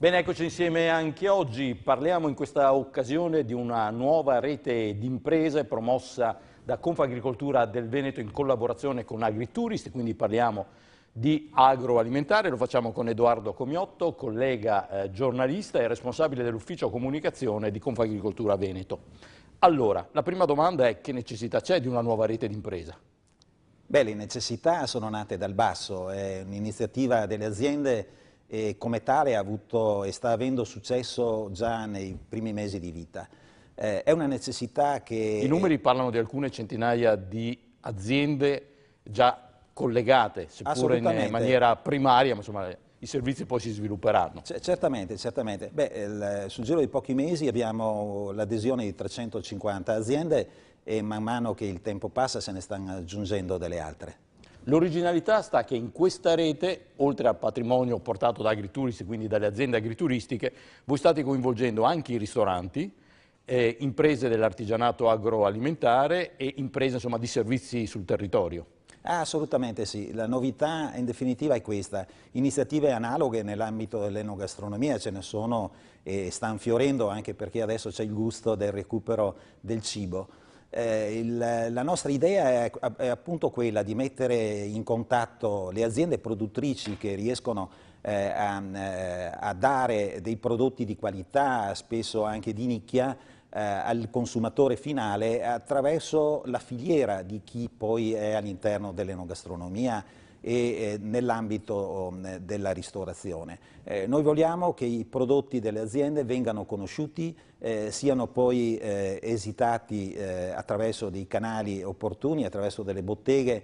Bene, eccoci insieme anche oggi. Parliamo in questa occasione di una nuova rete di imprese promossa da Confagricoltura del Veneto in collaborazione con Agritourist, quindi parliamo di agroalimentare. Lo facciamo con Edoardo Comiotto, collega giornalista e responsabile dell'ufficio comunicazione di Confagricoltura Veneto. Allora, la prima domanda è: che necessità c'è di una nuova rete di impresa? Beh, le necessità sono nate dal basso, è un'iniziativa delle aziende e come tale ha avuto e sta avendo successo già nei primi mesi di vita. È una necessità che... I numeri parlano di alcune centinaia di aziende già collegate, seppure in maniera primaria, ma insomma i servizi poi si svilupperanno. Certamente, certamente. Beh, sul giro di pochi mesi abbiamo l'adesione di 350 aziende e man mano che il tempo passa se ne stanno aggiungendo delle altre. L'originalità sta che in questa rete, oltre al patrimonio portato da Agritourist, quindi dalle aziende agrituristiche, voi state coinvolgendo anche i ristoranti, imprese dell'artigianato agroalimentare e imprese insomma, di servizi sul territorio. Assolutamente sì, la novità in definitiva è questa. Iniziative analoghe nell'ambito dell'enogastronomia ce ne sono e stanno fiorendo anche perché adesso c'è il gusto del recupero del cibo. La nostra idea è appunto quella di mettere in contatto le aziende produttrici che riescono a dare dei prodotti di qualità, spesso anche di nicchia, al consumatore finale attraverso la filiera di chi poi è all'interno dell'enogastronomia e nell'ambito della ristorazione. Noi vogliamo che i prodotti delle aziende vengano conosciuti, siano poi esitati attraverso dei canali opportuni, attraverso delle botteghe,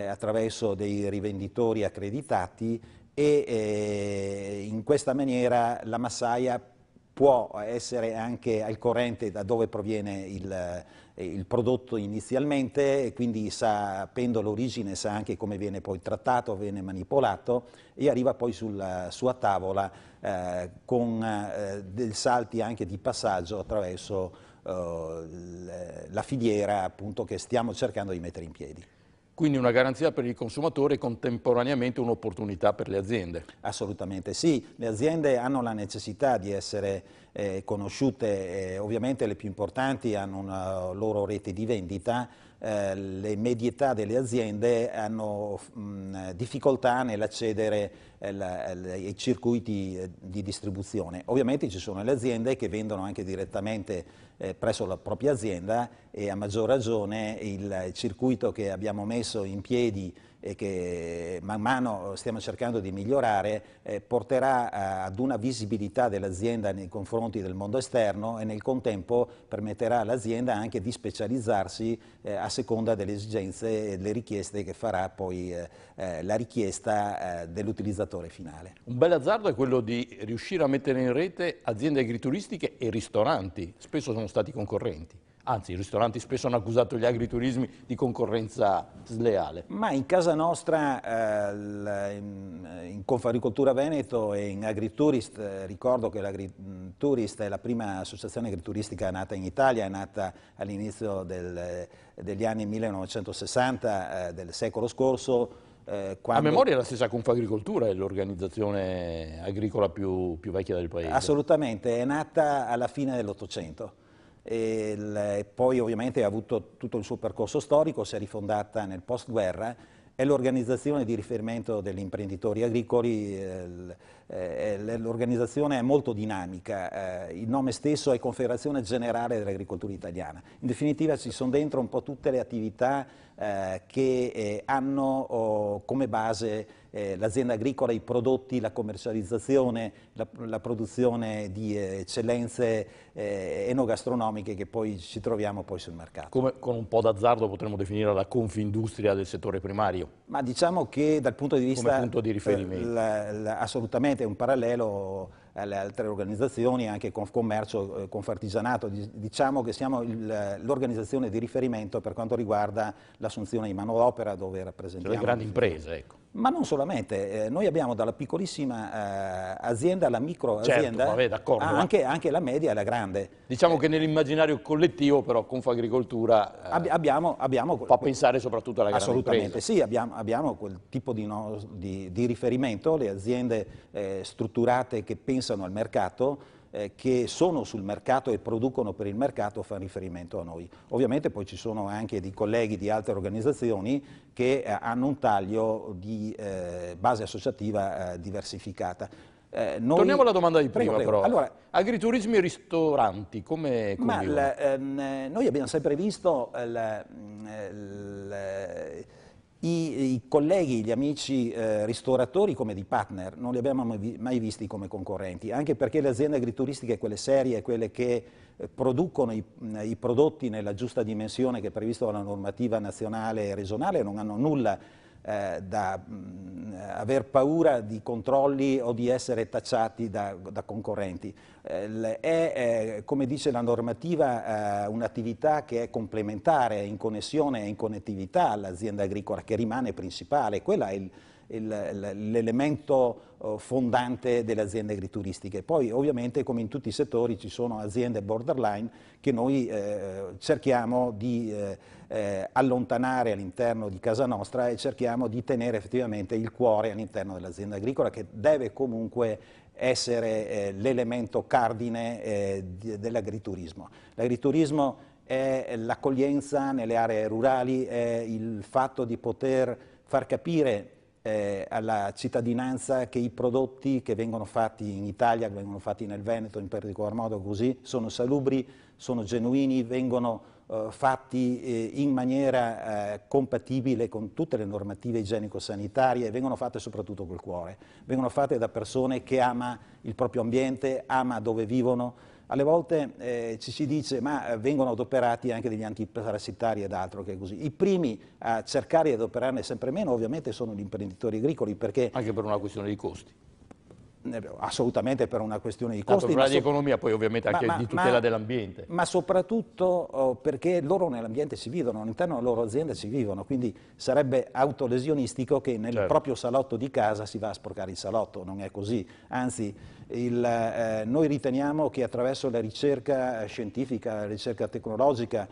attraverso dei rivenditori accreditati e in questa maniera la massaia può essere anche al corrente da dove proviene il prodotto inizialmente e quindi sapendo l'origine sa anche come viene poi trattato, viene manipolato e arriva poi sulla sua tavola con dei salti anche di passaggio attraverso la filiera appunto che stiamo cercando di mettere in piedi. Quindi una garanzia per il consumatore e contemporaneamente un'opportunità per le aziende. Assolutamente sì, le aziende hanno la necessità di essere conosciute, ovviamente le più importanti hanno una loro rete di vendita, le medietà delle aziende hanno difficoltà nell'accedere ai circuiti di distribuzione. Ovviamente ci sono le aziende che vendono anche direttamente presso la propria azienda e a maggior ragione il circuito che abbiamo messo in piedi e che man mano stiamo cercando di migliorare porterà ad una visibilità dell'azienda nei confronti del mondo esterno e nel contempo permetterà all'azienda anche di specializzarsi a seconda delle esigenze e delle richieste che farà poi la richiesta dell'utilizzatore finale. Un bel azzardo è quello di riuscire a mettere in rete aziende agrituristiche e ristoranti, spesso sono stati concorrenti. Anzi, i ristoranti spesso hanno accusato gli agriturismi di concorrenza sleale. Ma in casa nostra, in Confagricoltura Veneto e in Agritourist, ricordo che l'Agritourist è la prima associazione agrituristica nata in Italia, è nata all'inizio degli anni 1960 del secolo scorso. A memoria è la stessa Confagricoltura, è l'organizzazione agricola più vecchia del paese. Assolutamente, è nata alla fine dell'Ottocento. E poi ovviamente ha avuto tutto il suo percorso storico, si è rifondata nel post-guerra, è l'organizzazione di riferimento degli imprenditori agricoli, l'organizzazione è molto dinamica, il nome stesso è Confederazione Generale dell'Agricoltura Italiana. In definitiva ci sono dentro un po' tutte le attività che hanno come base l'azienda agricola, i prodotti, la commercializzazione, la produzione di eccellenze enogastronomiche che poi ci troviamo poi sul mercato. Come con un po' d'azzardo potremmo definire la Confindustria del settore primario? Ma diciamo che dal punto di vista... Come punto di riferimento. Assolutamente è un parallelo alle altre organizzazioni, anche Confcommercio, Confartigianato, diciamo che siamo l'organizzazione di riferimento per quanto riguarda l'assunzione di manodopera dove rappresentiamo... Le grandi imprese, ecco. Ma non solamente, noi abbiamo dalla piccolissima azienda alla microazienda, Certo, vabbè, d'accordo, anche la media e la grande. diciamo che nell'immaginario collettivo però Confagricoltura Abbiamo fa pensare soprattutto alla grande assolutamente impresa. sì, abbiamo quel tipo di riferimento, le aziende strutturate che pensano al mercato, che sono sul mercato e producono per il mercato, fanno riferimento a noi. Ovviamente poi ci sono anche dei colleghi di altre organizzazioni che hanno un taglio di base associativa diversificata. Torniamo alla domanda di prima Prego. però. Allora, Agriturismi e ristoranti, come convivono? noi abbiamo sempre visto i colleghi, gli amici ristoratori come di partner, non li abbiamo mai visti come concorrenti, anche perché le aziende agrituristiche, quelle serie, quelle che producono i prodotti nella giusta dimensione che è previsto dalla normativa nazionale e regionale, non hanno nulla da aver paura di controlli o di essere tacciati da concorrenti. Come dice la normativa, un'attività che è complementare, in connessione e in connettività all'azienda agricola, che rimane principale. Quella è l'elemento fondante delle aziende agrituristiche. Poi ovviamente, come in tutti i settori, ci sono aziende borderline che noi cerchiamo di allontanare all'interno di casa nostra e cerchiamo di tenere effettivamente il cuore all'interno dell'azienda agricola, che deve comunque essere l'elemento cardine dell'agriturismo. L'agriturismo è l'accoglienza nelle aree rurali, è il fatto di poter far capire alla cittadinanza che i prodotti che vengono fatti in Italia, che vengono fatti nel Veneto in particolar modo così, sono salubri, sono genuini, vengono fatti in maniera compatibile con tutte le normative igienico-sanitarie e vengono fatte soprattutto col cuore, vengono fatte da persone che ama il proprio ambiente, ama dove vivono. Alle volte ci si dice ma vengono adoperati anche degli antiparassitari ed altro che è così. I primi a cercare di adoperarne sempre meno ovviamente sono gli imprenditori agricoli, perché Anche per una questione di costi. Assolutamente per una questione di Tanto costi. per la di economia, poi ovviamente anche di tutela dell'ambiente. Ma soprattutto perché loro nell'ambiente ci vivono, all'interno della loro azienda ci vivono, quindi sarebbe autolesionistico che nel proprio salotto di casa si va a sporcare il salotto, non è così. Anzi, noi riteniamo che attraverso la ricerca scientifica, la ricerca tecnologica,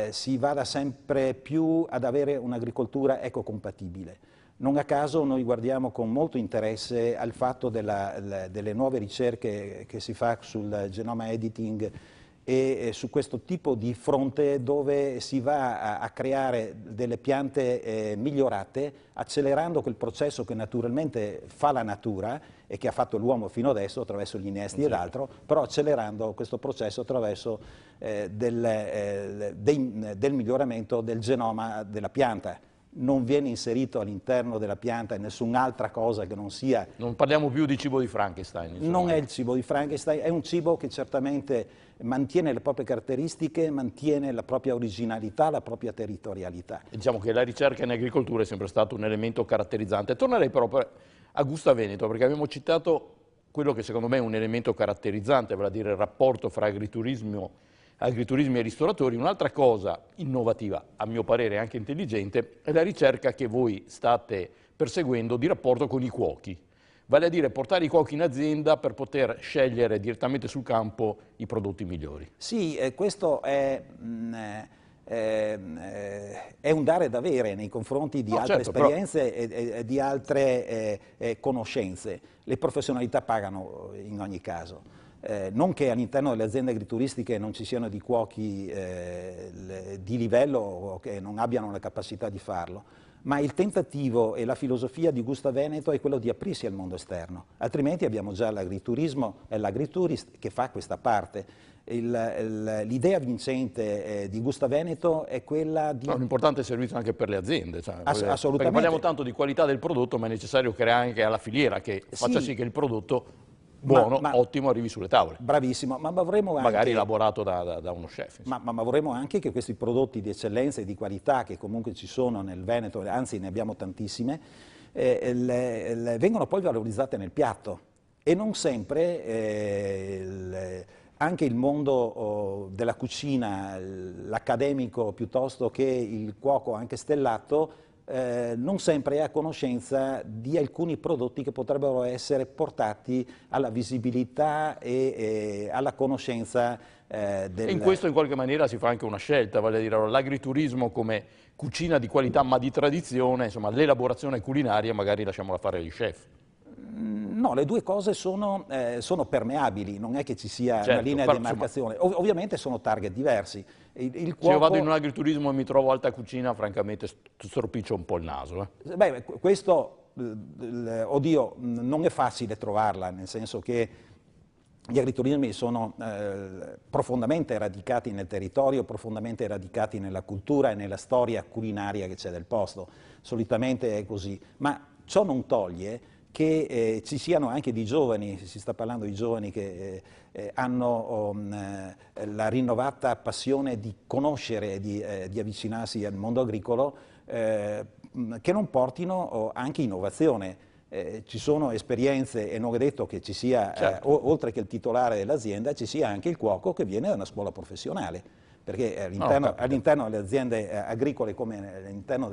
si vada sempre più ad avere un'agricoltura ecocompatibile. Non a caso noi guardiamo con molto interesse al fatto delle nuove ricerche che si fa sul genoma editing e su questo tipo di fronte dove si va a creare delle piante migliorate, accelerando quel processo che naturalmente fa la natura e che ha fatto l'uomo fino adesso attraverso gli innesti ed altro, però accelerando questo processo attraverso del miglioramento del genoma della pianta. Non viene inserito all'interno della pianta nessun'altra cosa che non sia... Non parliamo più di cibo di Frankenstein. Insomma. Non è il cibo di Frankenstein, è un cibo che certamente mantiene le proprie caratteristiche, mantiene la propria originalità, la propria territorialità. Diciamo che la ricerca in agricoltura è sempre stato un elemento caratterizzante. Tornerei però a Gusta Veneto, perché abbiamo citato quello che secondo me è un elemento caratterizzante, vale a dire il rapporto fra agriturismi e ristoratori. Un'altra cosa innovativa, a mio parere anche intelligente, è la ricerca che voi state perseguendo di rapporto con i cuochi. Vale a dire portare i cuochi in azienda per poter scegliere direttamente sul campo i prodotti migliori. Sì, questo è un dare ed avere nei confronti di altre esperienze e di altre conoscenze. Le professionalità pagano in ogni caso. Non che all'interno delle aziende agrituristiche non ci siano di cuochi di livello o che non abbiano la capacità di farlo, ma il tentativo e la filosofia di Gusta Veneto è quello di aprirsi al mondo esterno, altrimenti abbiamo già l'agriturismo e l'agriturist che fa questa parte. L'idea vincente di Gusta Veneto è quella di... Un importante servizio anche per le aziende, cioè, assolutamente. Perché parliamo tanto di qualità del prodotto, ma è necessario creare anche alla filiera che faccia sì che il prodotto buono, ottimo, arrivi sulle tavole. Bravissimo, ma vorremmo anche... Magari elaborato da uno chef. Ma vorremmo anche che questi prodotti di eccellenza e di qualità, che comunque ci sono nel Veneto, anzi ne abbiamo tantissime, vengono poi valorizzate nel piatto. E non sempre anche il mondo della cucina, l'accademico piuttosto che il cuoco anche stellato, non sempre è a conoscenza di alcuni prodotti che potrebbero essere portati alla visibilità e alla conoscenza E in questo in qualche maniera si fa anche una scelta, vale a dire l'agriturismo come cucina di qualità ma di tradizione, insomma l'elaborazione culinaria magari lasciamola fare agli chef. No, le due cose sono permeabili, non è che ci sia Certo, una linea di demarcazione. Ovviamente sono target diversi. Se io vado in un agriturismo e mi trovo alta cucina, francamente stropiccio un po' il naso. Beh, questo, oddio, non è facile trovarla, nel senso che gli agriturismi sono profondamente radicati nel territorio, profondamente radicati nella cultura e nella storia culinaria che c'è del posto. Solitamente è così, ma ciò non toglie che ci siano anche di giovani, si sta parlando di giovani che hanno la rinnovata passione di conoscere e di avvicinarsi al mondo agricolo, che non portino anche innovazione. Ci sono esperienze, e non è detto che ci sia, Certo. oltre che il titolare dell'azienda, ci sia anche il cuoco che viene da una scuola professionale. Perché all'interno delle aziende agricole, come all'interno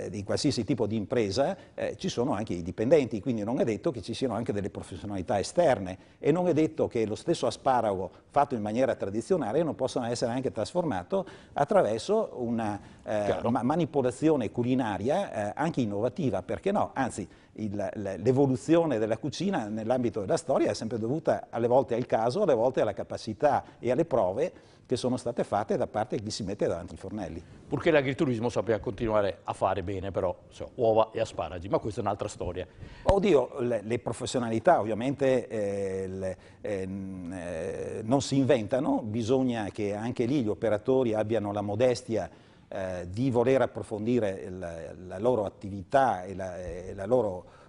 di qualsiasi tipo di impresa, ci sono anche i dipendenti, quindi non è detto che ci siano anche delle professionalità esterne e non è detto che lo stesso asparago fatto in maniera tradizionale non possa essere anche trasformato attraverso una manipolazione culinaria anche innovativa, perché no? Anzi, l'evoluzione della cucina nell'ambito della storia è sempre dovuta alle volte al caso, alle volte alla capacità e alle prove che sono state fatte da parte di chi si mette davanti ai fornelli. Purché l'agriturismo sappia continuare a fare bene però uova e asparagi, ma questa è un'altra storia. Oddio, le professionalità ovviamente non si inventano, bisogna che anche lì gli operatori abbiano la modestia di voler approfondire la loro attività e la loro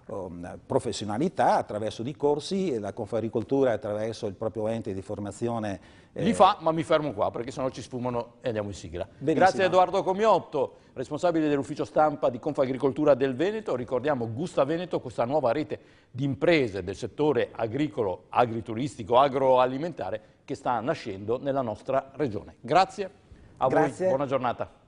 professionalità attraverso di corsi, la Confagricoltura attraverso il proprio ente di formazione. Li fa, ma mi fermo qua perché sennò ci sfumano e andiamo in sigla. Benissimo. Grazie a Edoardo Comiotto, responsabile dell'ufficio stampa di Confagricoltura del Veneto. Ricordiamo Gusta Veneto, questa nuova rete di imprese del settore agricolo, agrituristico, agroalimentare che sta nascendo nella nostra regione. Grazie a voi, buona giornata.